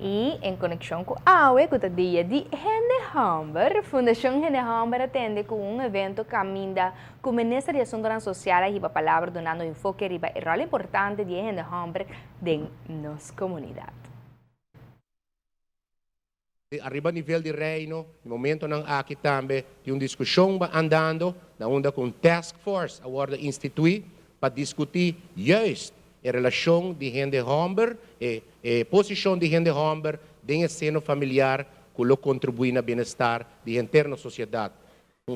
E em conexão com a UE, que dia de Hende Humber, Fundação Hende Humber atende com um evento que caminha com o Ministério de Assuntos Sociais e a palavra donando enfoque riba o rol importante de Hende Humber em nossa comunidade. Arriba a nível de reino, no momento não aqui também tem uma discussão andando, na onda com task force agora instituir para discutir justo a relação de Hende Humber e posição de Hende Humber dentro do seno familiar que contribui no bem-estar da interna sociedade.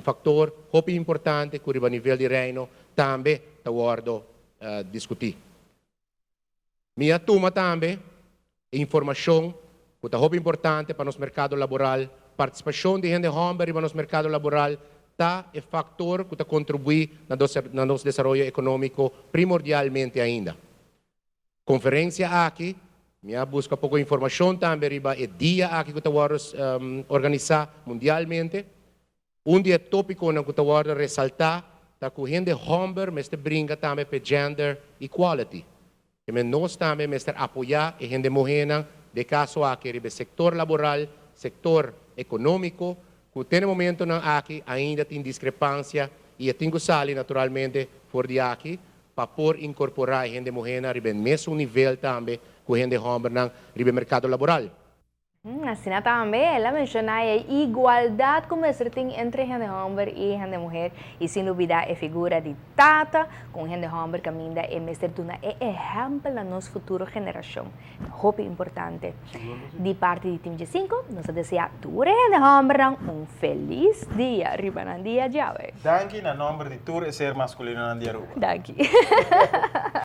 Fator muito importante que arriba a nível de reino também está agora discutir. Minha turma também informação que é muito importante para o nosso mercado laboral. Participação de Hende Humber no nosso mercado laboral está é fator que contribui no nosso desenvolvimento econômico primordialmente ainda. Conferência aqui, minha busca pouco informação também riba é dia aqui que estamos organizar mundialmente. Dia tópico que estamos ressaltar tá que Hende Humber mestre brinca também para gender equality. E nós também mestre apoiar a Hende Mohena de caso aqui riba sector laboral, sector econômico, que tem momento aqui ainda tem discrepância e tem que sair naturalmente por de aqui para por incorporar a Hende Mohena riba mesmo nível também que Hende Humber no mercado laboral. Assim também, ela menciona a igualdade como tem entre Hende Humber e Hende Mulher e sem dúvida a figura de Tata com Hende Humber caminha é mestre tuna é exemplo da nossa futura geração. Muito importante. De parte de Team G5, nós desejamos a toda Hende Humber feliz dia. Arriba no dia de hoje. Danke na nome de tour e ser masculino na dia. Danke.